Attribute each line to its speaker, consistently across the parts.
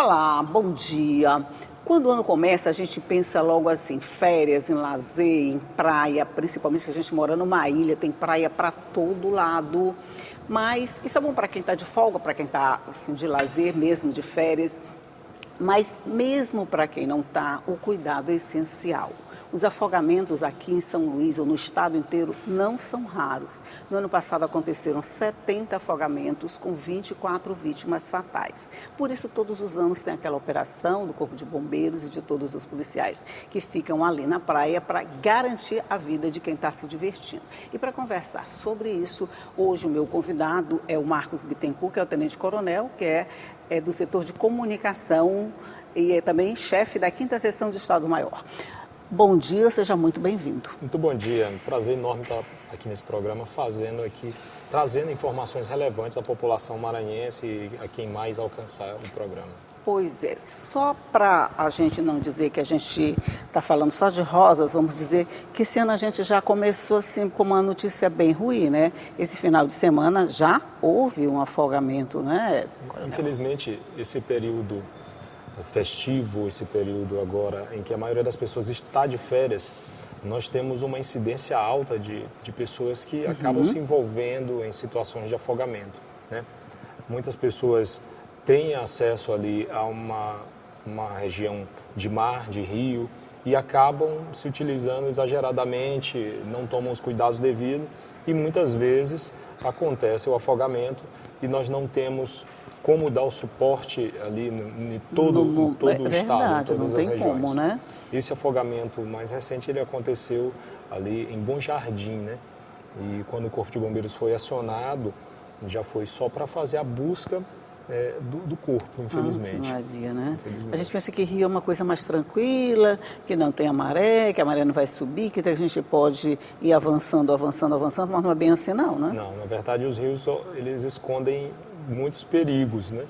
Speaker 1: Olá, bom dia. Quando o ano começa, a gente pensa logo assim, férias, em lazer, em praia, principalmente que a gente mora numa ilha, tem praia para todo lado. Mas isso é bom para quem está de folga, para quem está assim, de lazer mesmo, de férias. Mas mesmo para quem não está, o cuidado é essencial. Os afogamentos aqui em São Luís ou no estado inteiro não são raros. No ano passado aconteceram 70 afogamentos com 24 vítimas fatais. Por isso, todos os anos tem aquela operação do Corpo de Bombeiros e de todos os policiais que ficam ali na praia para garantir a vida de quem está se divertindo. E para conversar sobre isso, hoje o meu convidado é o Marcos Bittencourt, que é o tenente-coronel, que é do setor de comunicação e é também chefe da 5ª Seção de Estado-Maior. Bom dia, seja muito bem-vindo.
Speaker 2: Muito bom dia, um prazer enorme estar aqui nesse programa, trazendo informações relevantes à população maranhense e a quem mais alcançar o programa.
Speaker 1: Pois é, só para a gente não dizer que a gente está falando só de rosas, vamos dizer que esse ano a gente já começou assim com uma notícia bem ruim, né? Esse final de semana já houve um afogamento, né?
Speaker 2: Infelizmente, esse período festivo, esse período agora em que a maioria das pessoas está de férias, nós temos uma incidência alta de pessoas que acabam se envolvendo em situações de afogamento, né? Muitas pessoas têm acesso ali a uma região de mar, de rio, e acabam se utilizando exageradamente, não tomam os cuidados devidos e muitas vezes acontece o afogamento e nós não temos como dar o suporte ali em todo o estado,
Speaker 1: verdade,
Speaker 2: em todas
Speaker 1: não tem
Speaker 2: as regiões.
Speaker 1: como, né?
Speaker 2: Esse afogamento mais recente, ele aconteceu ali em Bom Jardim, né? E quando o Corpo de Bombeiros foi acionado, já foi só para fazer a busca do corpo, infelizmente.
Speaker 1: Maria, né? A gente pensa que Rio é uma coisa mais tranquila, que não tem a maré, que a maré não vai subir, que a gente pode ir avançando, mas não é bem assim não, né?
Speaker 2: Não, na verdade os rios, eles escondem muitos perigos, né?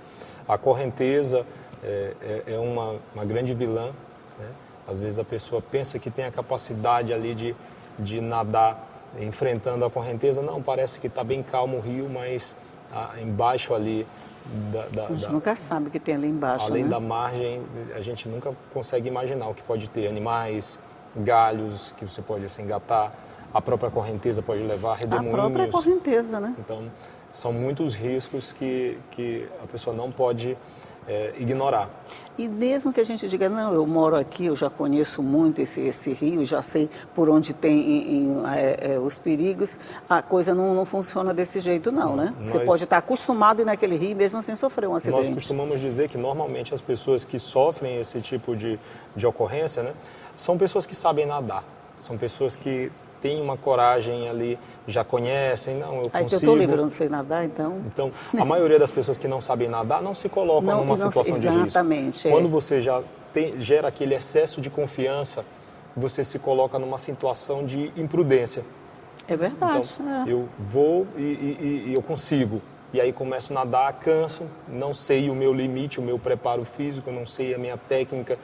Speaker 2: A correnteza é uma grande vilã, né? Às vezes a pessoa pensa que tem a capacidade ali de nadar enfrentando a correnteza, não, parece que está bem calmo o rio, mas embaixo ali
Speaker 1: a gente nunca sabe o que tem ali embaixo,
Speaker 2: além
Speaker 1: né?
Speaker 2: da margem, a gente nunca consegue imaginar o que pode ter, animais, galhos que você pode assim, engatar, a própria correnteza pode levar, redemoinhos.
Speaker 1: A própria correnteza, né?
Speaker 2: Então, são muitos riscos que a pessoa não pode ignorar.
Speaker 1: E mesmo que a gente diga, não, eu moro aqui, eu já conheço muito esse rio, já sei por onde tem os perigos, a coisa não funciona desse jeito não, né? Você pode estar acostumado a ir naquele rio mesmo sem sofrer um acidente.
Speaker 2: Nós costumamos dizer que normalmente as pessoas que sofrem esse tipo de ocorrência, né, são pessoas que sabem nadar, são pessoas que tem uma coragem ali, já conhecem, não, eu consigo.
Speaker 1: Eu estou livre, eu não sei nadar, então...
Speaker 2: Então, a maioria das pessoas que não sabem nadar não se colocam numa situação de risco.
Speaker 1: Exatamente.
Speaker 2: Quando você já gera aquele excesso de confiança, você se coloca numa situação de imprudência.
Speaker 1: É verdade.
Speaker 2: Então, eu vou e eu consigo. E aí começo a nadar, canso, não sei o meu limite, o meu preparo físico, não sei a minha técnica,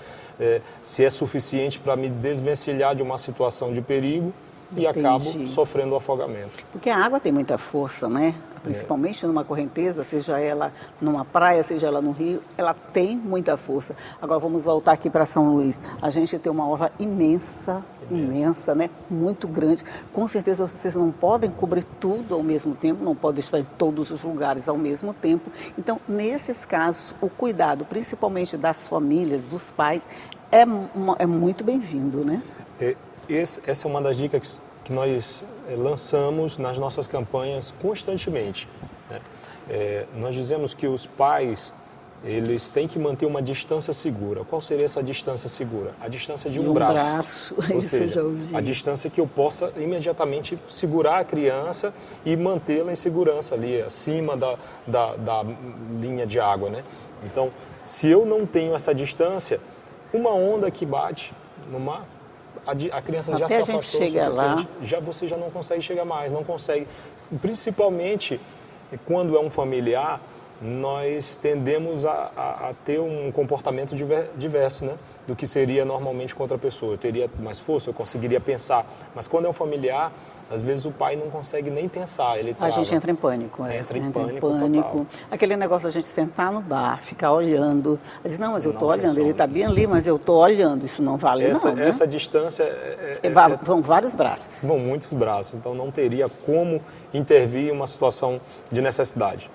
Speaker 2: se é suficiente para me desvencilhar de uma situação de perigo. E acabo sofrendo o afogamento.
Speaker 1: Porque a água tem muita força, né? Principalmente numa correnteza, seja ela numa praia, seja ela no rio, ela tem muita força. Agora vamos voltar aqui para São Luís. A gente tem uma orla imensa, né? Muito grande. Com certeza vocês não podem cobrir tudo ao mesmo tempo, não podem estar em todos os lugares ao mesmo tempo. Então, nesses casos, o cuidado, principalmente das famílias, dos pais, é muito bem-vindo, né?
Speaker 2: Essa é uma das dicas que nós lançamos nas nossas campanhas constantemente, né? Nós dizemos que os pais, eles têm que manter uma distância segura. Qual seria essa distância segura? A distância de um braço. Ou seja, a distância que eu possa imediatamente segurar a criança e mantê-la em segurança ali, acima da linha de água, né? Então, se eu não tenho essa distância, uma onda que bate no mar, a criança já se afastou o suficiente, você já não consegue chegar mais, não consegue. Principalmente quando é um familiar, nós tendemos a ter um comportamento diverso, né? Do que seria normalmente com outra pessoa. Eu teria mais força, eu conseguiria pensar. Mas quando é um familiar, às vezes o pai não consegue nem pensar. Ele
Speaker 1: A gente entra em pânico.
Speaker 2: Entra em pânico total.
Speaker 1: Aquele negócio da gente sentar no bar, ficar olhando. Diz, não, mas eu estou olhando,
Speaker 2: funciona.
Speaker 1: ele está bem ali, mas eu estou olhando. Isso não vale não, né?
Speaker 2: Essa distância...
Speaker 1: Vão vários braços.
Speaker 2: Vão muitos braços. Então não teria como intervir em uma situação de necessidade.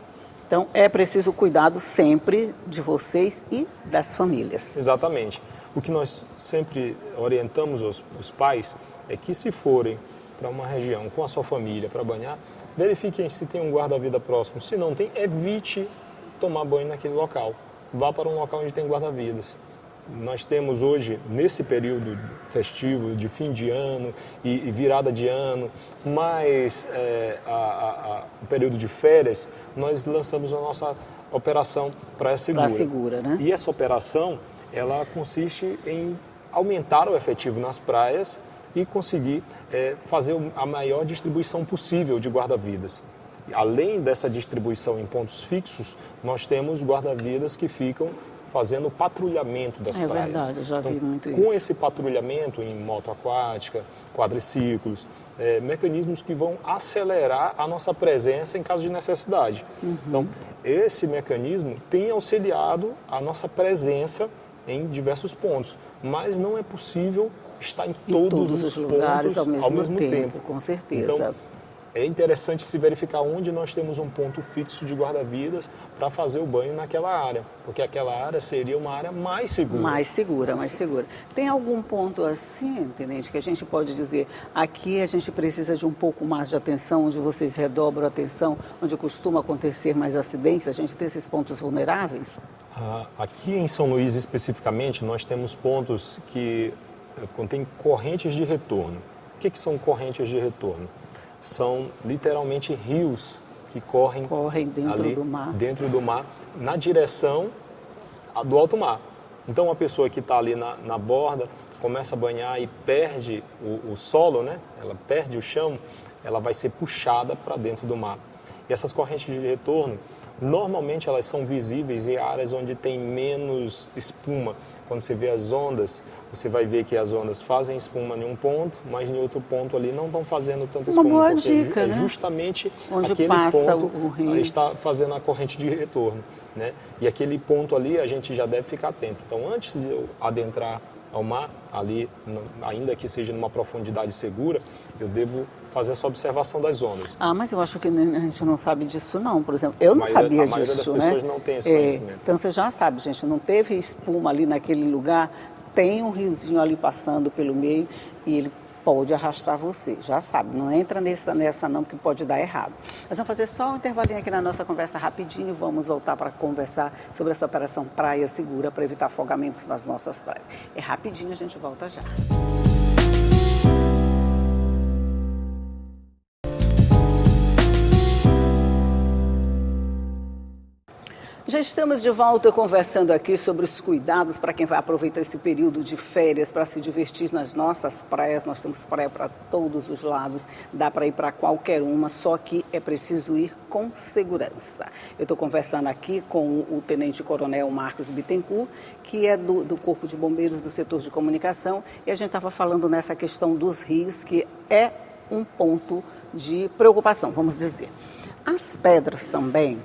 Speaker 1: Então é preciso cuidado sempre de vocês e das famílias.
Speaker 2: Exatamente. O que nós sempre orientamos os pais é que se forem para uma região com a sua família para banhar, verifiquem se tem um guarda-vida próximo. Se não tem, evite tomar banho naquele local. Vá para um local onde tem guarda-vidas. Nós temos hoje, nesse período festivo, de fim de ano e virada de ano, mais o período de férias, nós lançamos a nossa operação Praia Segura.
Speaker 1: Praia Segura, né?
Speaker 2: E essa operação, ela consiste em aumentar o efetivo nas praias e conseguir fazer a maior distribuição possível de guarda-vidas. Além dessa distribuição em pontos fixos, nós temos guarda-vidas que ficam fazendo patrulhamento das praias.
Speaker 1: É verdade, eu já vi muito isso.
Speaker 2: Com esse patrulhamento em moto aquática, quadriciclos, mecanismos que vão acelerar a nossa presença em caso de necessidade. Então, esse mecanismo tem auxiliado a nossa presença em diversos pontos, mas não é possível estar em todos os
Speaker 1: lugares
Speaker 2: pontos
Speaker 1: ao mesmo tempo. Com certeza.
Speaker 2: Então, é interessante se verificar onde nós temos um ponto fixo de guarda-vidas para fazer o banho naquela área, porque aquela área seria uma área mais segura.
Speaker 1: Mais segura. Tem algum ponto assim, tenente, que a gente pode dizer, aqui a gente precisa de um pouco mais de atenção, onde vocês redobram a atenção, onde costuma acontecer mais acidentes, a gente tem esses pontos vulneráveis?
Speaker 2: Aqui em São Luís, especificamente, nós temos pontos que contêm correntes de retorno. O que são correntes de retorno? São literalmente rios que correm dentro do mar, na direção do alto mar. Então, uma pessoa que está ali na borda, começa a banhar e perde o solo, né? Ela perde o chão, ela vai ser puxada para dentro do mar. E essas correntes de retorno, normalmente elas são visíveis em áreas onde tem menos espuma. Quando você vê as ondas, você vai ver que as ondas fazem espuma em um ponto, mas em outro ponto ali não estão fazendo tanta espuma.
Speaker 1: Uma boa dica,
Speaker 2: é
Speaker 1: né?
Speaker 2: justamente
Speaker 1: onde
Speaker 2: aquele
Speaker 1: passa
Speaker 2: ponto
Speaker 1: o rio
Speaker 2: está fazendo a corrente de retorno, né? E aquele ponto ali a gente já deve ficar atento. Então, antes de eu adentrar ao mar, ali, ainda que seja numa profundidade segura, eu devo fazer essa observação das ondas.
Speaker 1: Mas eu acho que a gente não sabe disso não, por exemplo. Eu não sabia disso, né? A maioria das
Speaker 2: pessoas não tem esse conhecimento.
Speaker 1: Então você já sabe, gente, não teve espuma ali naquele lugar, tem um riozinho ali passando pelo meio e ele pode arrastar você, já sabe, não entra nessa não, porque pode dar errado. Nós vamos fazer só um intervalinho aqui na nossa conversa rapidinho e vamos voltar para conversar sobre essa operação Praia Segura para evitar afogamentos nas nossas praias. É rapidinho, a gente volta já. Já estamos de volta conversando aqui sobre os cuidados para quem vai aproveitar esse período de férias para se divertir nas nossas praias. Nós temos praia para todos os lados, dá para ir para qualquer uma, só que é preciso ir com segurança. Eu estou conversando aqui com o Tenente Coronel Marcos Bittencourt, que é do Corpo de Bombeiros do setor de comunicação, e a gente estava falando nessa questão dos rios, que é um ponto de preocupação, vamos dizer. As pedras também,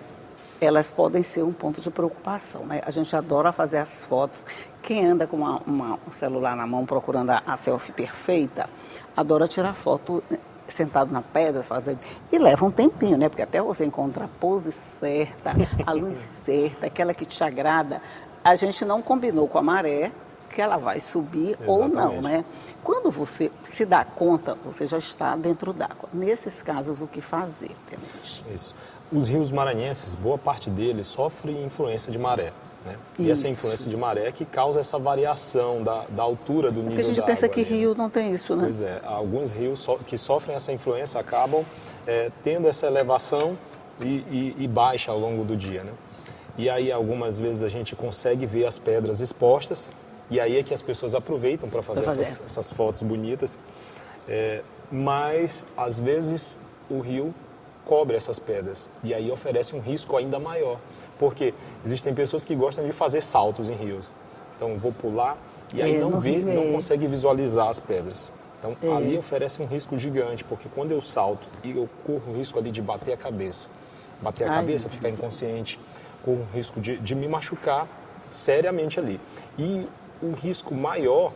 Speaker 1: elas podem ser um ponto de preocupação, né? A gente adora fazer as fotos. Quem anda com um celular na mão procurando a selfie perfeita, adora tirar foto sentado na pedra, fazendo. E leva um tempinho, né? Porque até você encontrar a pose certa, a luz certa, aquela que te agrada. A gente não combinou com a maré que ela vai subir ou não, né? Quando você se dá conta, você já está dentro d'água. Nesses casos, o que fazer, Tenente?
Speaker 2: Isso. Os rios maranhenses, boa parte deles sofrem influência de maré, né? E essa influência de maré é que causa essa variação da altura do nível da água.
Speaker 1: Porque a gente pensa que rio não tem isso, né?
Speaker 2: Pois é, alguns rios que sofrem essa influência acabam tendo essa elevação e baixa ao longo do dia, né? E aí algumas vezes a gente consegue ver as pedras expostas e aí é que as pessoas aproveitam para fazer essas fotos bonitas, mas às vezes o rio cobre essas pedras e aí oferece um risco ainda maior, Porque existem pessoas que gostam de fazer saltos em rios. Então, vou pular e aí não consegue visualizar as pedras. Então, ali oferece um risco gigante, porque quando eu salto e eu corro o risco ali de bater a cabeça, ficar inconsciente, corro o risco de me machucar seriamente ali. E o risco maior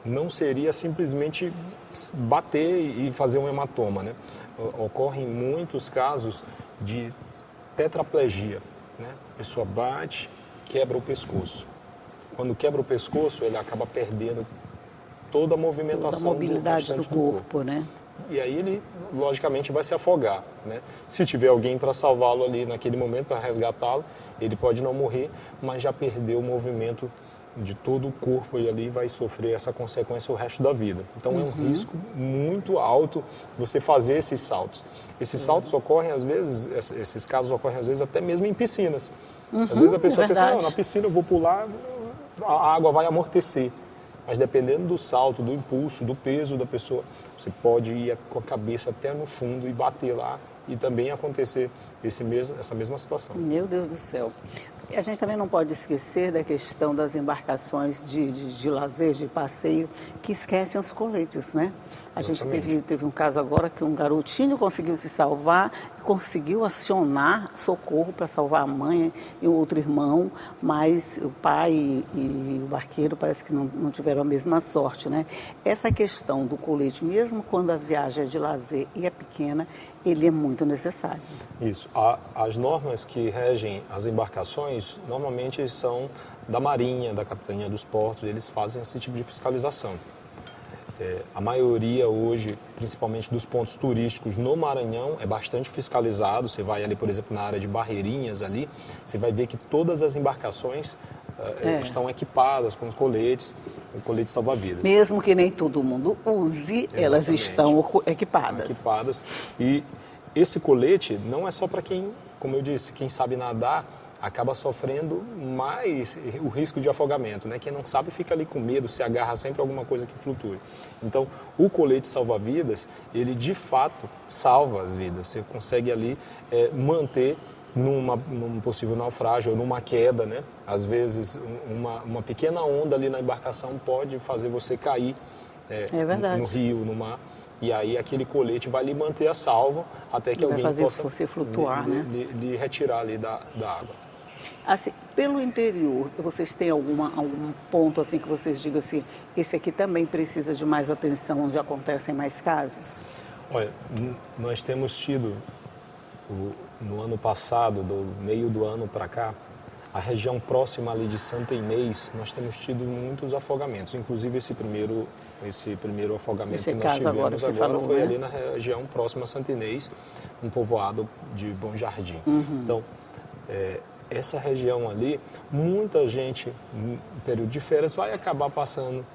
Speaker 2: não seria simplesmente bater e fazer um hematoma, né? Ocorrem muitos casos de tetraplegia, né? A pessoa bate, quebra o pescoço. Quando quebra o pescoço, ele acaba perdendo toda a movimentação,
Speaker 1: toda a mobilidade do corpo, né?
Speaker 2: E aí ele, logicamente, vai se afogar, né? Se tiver alguém para salvá-lo ali naquele momento, para resgatá-lo, ele pode não morrer, mas já perdeu o movimento de todo o corpo e ali vai sofrer essa consequência o resto da vida. Então é um risco muito alto você fazer esses saltos. Esses saltos ocorrem às vezes, esses casos ocorrem às vezes até mesmo em piscinas. Às vezes a pessoa pensa, não, na piscina eu vou pular, a água vai amortecer. Mas dependendo do salto, do impulso, do peso da pessoa, você pode ir com a cabeça até no fundo e bater lá e também acontecer essa mesma situação.
Speaker 1: Meu Deus do céu. A gente também não pode esquecer da questão das embarcações de lazer, de passeio, que esquecem os coletes, né? A gente teve um caso agora que um garotinho conseguiu se salvar e conseguiu acionar socorro para salvar a mãe e o outro irmão, mas o pai e o barqueiro parece que não tiveram a mesma sorte, né? Essa questão do colete, mesmo quando a viagem é de lazer e é pequena, ele é muito necessário.
Speaker 2: Isso. As normas que regem as embarcações normalmente são da Marinha, da Capitania dos Portos, eles fazem esse tipo de fiscalização. A maioria hoje, principalmente dos pontos turísticos no Maranhão, é bastante fiscalizado. Você vai ali, por exemplo, na área de Barreirinhas ali, você vai ver que todas as embarcações estão equipadas com os coletes, o colete salva-vidas.
Speaker 1: Mesmo que nem todo mundo use, exatamente, elas estão equipadas.
Speaker 2: E esse colete não é só para quem, como eu disse, quem sabe nadar, acaba sofrendo mais o risco de afogamento, né? Quem não sabe fica ali com medo, se agarra sempre a alguma coisa que flutue. Então, o colete salva-vidas, ele de fato salva as vidas. Você consegue ali manter num possível naufrágio ou numa queda, né? Às vezes, uma pequena onda ali na embarcação pode fazer você cair no rio, no mar. E aí aquele colete vai lhe manter a salvo até que alguém possa
Speaker 1: você flutuar,
Speaker 2: lhe retirar ali da água.
Speaker 1: Assim, pelo interior, vocês têm algum ponto assim que vocês digam assim, esse aqui também precisa de mais atenção, onde acontecem mais casos?
Speaker 2: Olha, nós temos tido, no ano passado, do meio do ano para cá, a região próxima ali de Santa Inês, nós temos tido muitos afogamentos. Inclusive esse primeiro afogamento que nós tivemos agora foi ali na região próxima a Santa Inês, um povoado de Bom Jardim. Então, essa região ali, muita gente, no período de férias, vai acabar passando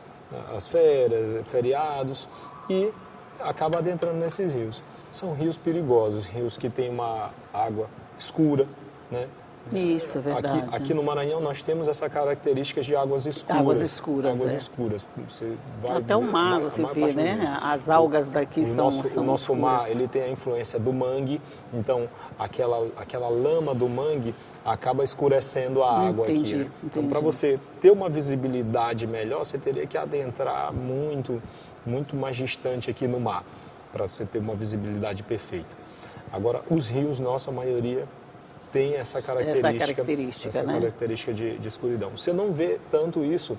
Speaker 2: as férias, feriados e acaba adentrando nesses rios. São rios perigosos, rios que têm uma água escura, né?
Speaker 1: Isso, é verdade.
Speaker 2: Aqui no Maranhão nós temos essa característica de águas escuras.
Speaker 1: Águas escuras,
Speaker 2: escuras. Você vai
Speaker 1: até o mar, você vê, né? As algas daqui são
Speaker 2: o nosso
Speaker 1: escuras.
Speaker 2: mar, ele tem a influência do mangue, então aquela lama do mangue acaba escurecendo a água aqui. Né? Então, para você ter uma visibilidade melhor, você teria que adentrar muito mais distante aqui no mar, para você ter uma visibilidade perfeita. Agora, os rios, nossa maioria tem essa característica de escuridão. Você não vê tanto isso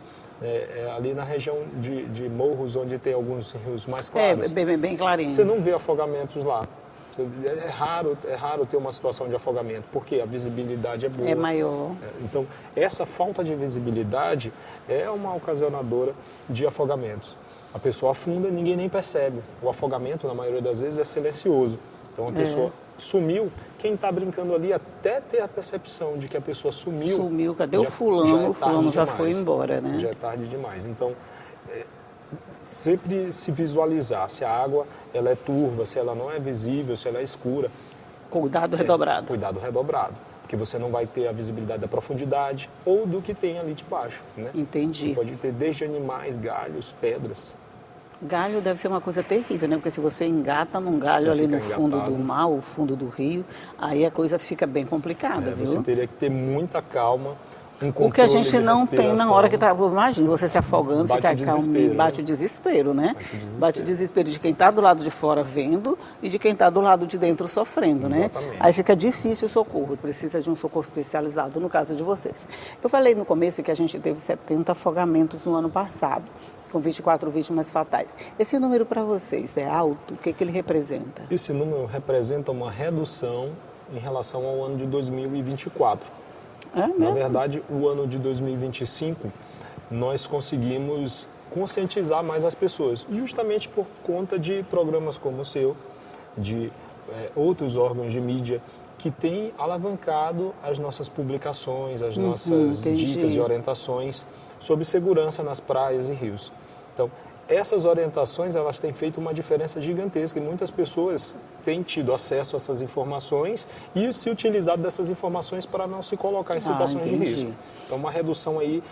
Speaker 2: ali na região de morros, onde tem alguns rios mais claros.
Speaker 1: Bem clarinhos.
Speaker 2: Você não vê afogamentos lá. É raro ter uma situação de afogamento, porque a visibilidade é boa.
Speaker 1: É maior.
Speaker 2: Então, essa falta de visibilidade é uma ocasionadora de afogamentos. A pessoa afunda e ninguém nem percebe. O afogamento, na maioria das vezes, é silencioso. Então, a pessoa sumiu, quem está brincando ali até ter a percepção de que a pessoa sumiu.
Speaker 1: Sumiu, cadê o fulano? O fulano já foi embora, né?
Speaker 2: Já é tarde demais. Então, sempre se visualizar se a água ela é turva, se ela não é visível, se ela é escura.
Speaker 1: Cuidado redobrado.
Speaker 2: Cuidado redobrado, porque você não vai ter a visibilidade da profundidade ou do que tem ali de baixo, né?
Speaker 1: Entendi.
Speaker 2: Você pode ter desde animais, galhos, pedras.
Speaker 1: Galho deve ser uma coisa terrível, né? Porque se você engata num galho
Speaker 2: Você
Speaker 1: ali no
Speaker 2: fica
Speaker 1: fundo
Speaker 2: engatado.
Speaker 1: do mar, o fundo do rio, aí a coisa fica bem complicada, viu?
Speaker 2: Você teria que ter muita calma, um
Speaker 1: O que a
Speaker 2: controle
Speaker 1: gente
Speaker 2: de
Speaker 1: não tem na hora que
Speaker 2: respiração.
Speaker 1: tá. Imagina, você se afogando,
Speaker 2: Bate
Speaker 1: ficar
Speaker 2: o desespero,
Speaker 1: calminho,
Speaker 2: né?
Speaker 1: bate o desespero, né?
Speaker 2: Bate o desespero.
Speaker 1: Bate o desespero de quem está do lado de fora vendo e de quem está do lado de dentro sofrendo, né?
Speaker 2: Exatamente.
Speaker 1: Aí fica difícil o socorro, precisa de um socorro especializado, no caso de vocês. Eu falei no começo que a gente teve 70 afogamentos no ano passado, com 24 vítimas fatais. Esse número para vocês é alto? O que ele representa?
Speaker 2: Esse número representa uma redução em relação ao ano de 2024.
Speaker 1: É mesmo?
Speaker 2: Na verdade, o ano de 2025, nós conseguimos conscientizar mais as pessoas, justamente por conta de programas como o seu, de outros órgãos de mídia, que têm alavancado as nossas publicações, as nossas
Speaker 1: entendi.
Speaker 2: dicas e orientações sobre segurança nas praias e rios. Então, essas orientações, elas têm feito uma diferença gigantesca e muitas pessoas têm tido acesso a essas informações e se utilizado dessas informações para não se colocar em situações de
Speaker 1: entendi.
Speaker 2: risco. Então, uma redução aí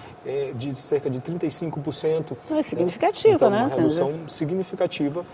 Speaker 2: de cerca de 35%.
Speaker 1: É significativa,
Speaker 2: então,
Speaker 1: né?
Speaker 2: Uma redução significativa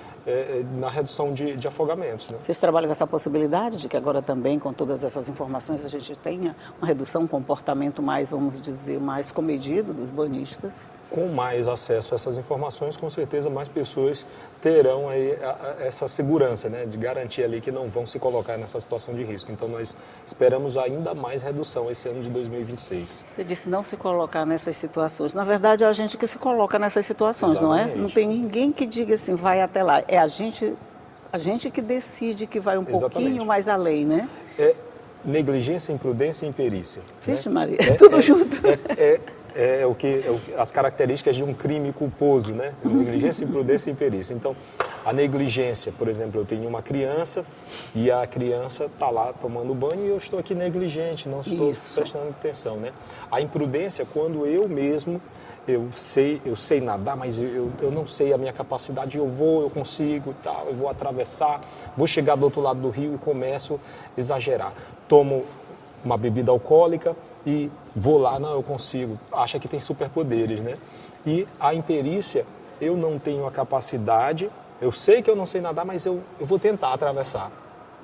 Speaker 2: na redução de afogamentos. Né?
Speaker 1: Vocês trabalham com essa possibilidade de que agora também, com todas essas informações, a gente tenha uma redução, um comportamento mais, vamos dizer, mais comedido dos banhistas?
Speaker 2: Com mais acesso a essas informações, com certeza mais pessoas terão aí essa segurança, né, de garantir ali que não vão se colocar nessa situação de risco. Então nós esperamos ainda mais redução esse ano de 2026.
Speaker 1: Você disse não se colocar nessas situações. Na verdade, é a gente que se coloca nessas situações,
Speaker 2: Exatamente.
Speaker 1: não é? Não tem ninguém que diga assim, vai até lá. É a gente que decide que vai um pouquinho mais além, né?
Speaker 2: É negligência, imprudência e imperícia.
Speaker 1: Vixe,
Speaker 2: né?
Speaker 1: Maria, tudo junto.
Speaker 2: É as características de um crime culposo, né? Negligência, imprudência e imperícia. Então, a negligência, por exemplo, eu tenho uma criança e a criança está lá tomando banho e eu estou aqui negligente, não estou prestando atenção, né? A imprudência, quando eu mesmo, eu sei nadar, mas eu não sei a minha capacidade, eu consigo, tal, eu vou atravessar, vou chegar do outro lado do rio e começo a exagerar. Tomo uma bebida alcoólica e vou lá, não, eu consigo, acha que tem superpoderes, né? E a imperícia, eu não tenho a capacidade, eu sei que eu não sei nadar, mas eu vou tentar atravessar.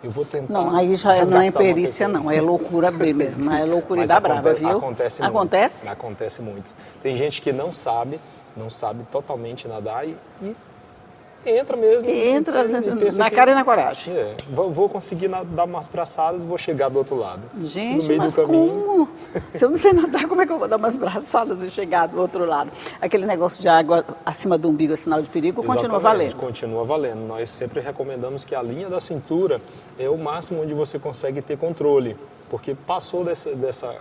Speaker 2: Eu vou tentar.
Speaker 1: Não, aí já não é imperícia, não, é loucura B mesmo, é loucura
Speaker 2: mas
Speaker 1: da brava, viu?
Speaker 2: Acontece muito.
Speaker 1: Acontece?
Speaker 2: Acontece muito. Tem gente que não sabe totalmente nadar e entra mesmo.
Speaker 1: Entra
Speaker 2: e pensa
Speaker 1: na cara e na coragem.
Speaker 2: Vou conseguir dar umas braçadas e vou chegar do outro lado.
Speaker 1: Gente,
Speaker 2: no meio
Speaker 1: mas
Speaker 2: do caminho.
Speaker 1: como? Se eu não sei nadar, como é que eu vou dar umas braçadas e chegar do outro lado? Aquele negócio de água acima do umbigo é sinal de perigo, continua
Speaker 2: Exatamente,
Speaker 1: valendo?
Speaker 2: Continua valendo. Nós sempre recomendamos que a linha da cintura é o máximo onde você consegue ter controle, porque passou dessa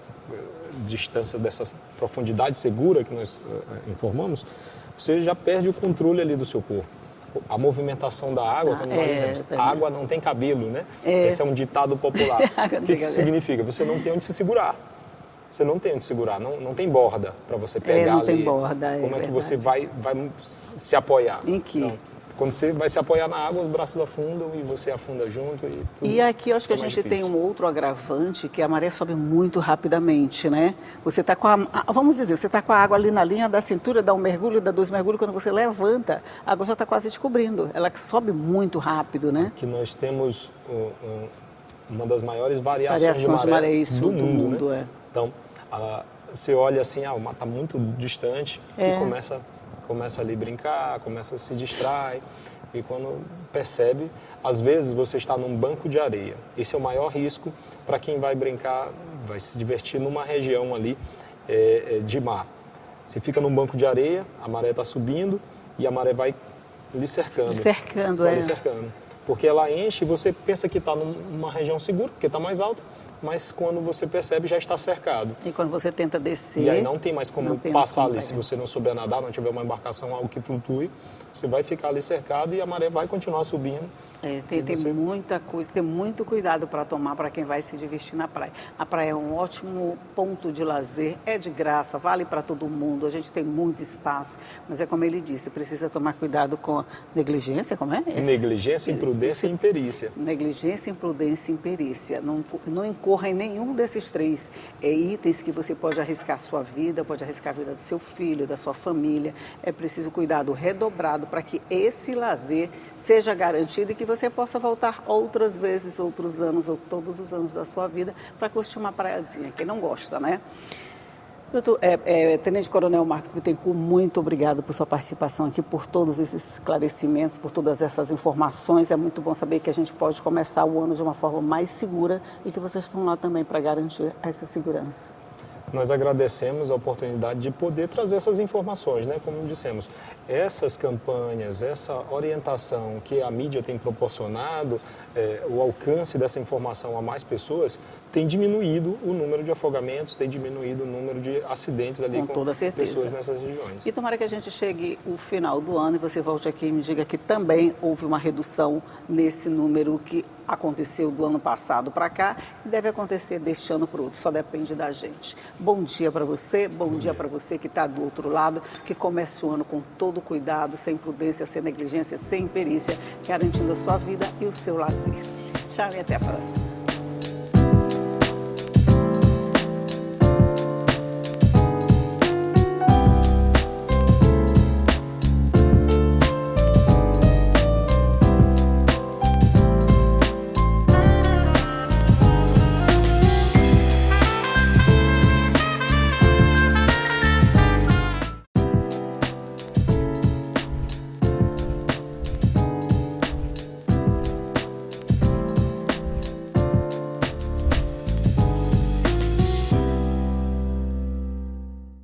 Speaker 2: distância, dessa profundidade segura que nós informamos, você já perde o controle ali do seu corpo. A movimentação da água, como nós dizemos, a água não tem cabelo, né? Esse é um ditado popular. O que isso significa? Você não tem onde se segurar. Você não tem onde segurar, não tem borda para você pegar
Speaker 1: não
Speaker 2: ali.
Speaker 1: tem borda,
Speaker 2: Como é que você vai se apoiar?
Speaker 1: Em que?
Speaker 2: Então, quando você vai se apoiar na água, os braços afundam e você afunda junto.
Speaker 1: E aqui eu acho que a gente tem um outro agravante, que a maré sobe muito rapidamente, né? Você está com vamos dizer, você está com a água ali na linha da cintura, dá um mergulho, dá 2 mergulhos, quando você levanta, a água já está quase te cobrindo. Ela sobe muito rápido, né?
Speaker 2: Que nós temos uma das maiores variações de maré do mundo, né? Então, você olha assim, o mar está muito distante e começa ali a brincar, começa a se distrai e quando percebe, às vezes você está num banco de areia. Esse é o maior risco para quem vai brincar, vai se divertir numa região ali de mar. Você fica num banco de areia, a maré está subindo e a maré vai lhe cercando. Lhe cercando. Porque ela enche e você pensa que está numa região segura, porque está mais alta, mas quando você percebe já está cercado.
Speaker 1: E quando você tenta descer...
Speaker 2: E aí não tem mais como passar ali. Se você não souber nadar, não tiver uma embarcação, algo que flutue, você vai ficar ali cercado e a maré vai continuar subindo
Speaker 1: Tem muita coisa, tem muito cuidado para tomar para quem vai se divertir na praia. A praia é um ótimo ponto de lazer, é de graça, vale para todo mundo, a gente tem muito espaço, mas é como ele disse, precisa tomar cuidado com a negligência, como é?
Speaker 2: Negligência, imprudência e imperícia.
Speaker 1: Negligência, imprudência e imperícia. Não incorra em nenhum desses três itens que você pode arriscar a sua vida, pode arriscar a vida do seu filho, da sua família. É preciso cuidado redobrado para que esse lazer seja garantido e que você possa voltar outras vezes, outros anos ou todos os anos da sua vida para curtir uma praiazinha. Quem não gosta, né? Doutor, Tenente Coronel Marcos Bittencourt, muito obrigado por sua participação aqui, por todos esses esclarecimentos, por todas essas informações. É muito bom saber que a gente pode começar o ano de uma forma mais segura e que vocês estão lá também para garantir essa segurança.
Speaker 2: Nós agradecemos a oportunidade de poder trazer essas informações, né? Como dissemos, essas campanhas, essa orientação que a mídia tem proporcionado, o alcance dessa informação a mais pessoas, tem diminuído o número de afogamentos, tem diminuído o número de acidentes ali com
Speaker 1: toda certeza.
Speaker 2: Pessoas nessas regiões.
Speaker 1: E tomara que a gente chegue o final do ano e você volte aqui e me diga que também houve uma redução nesse número que aconteceu do ano passado para cá e deve acontecer deste ano para o outro, só depende da gente. Bom dia para você, bom dia para você que está do outro lado, que comece o ano com todo cuidado, sem prudência, sem negligência, sem imperícia, garantindo a sua vida e o seu lazer. Tchau e até a próxima.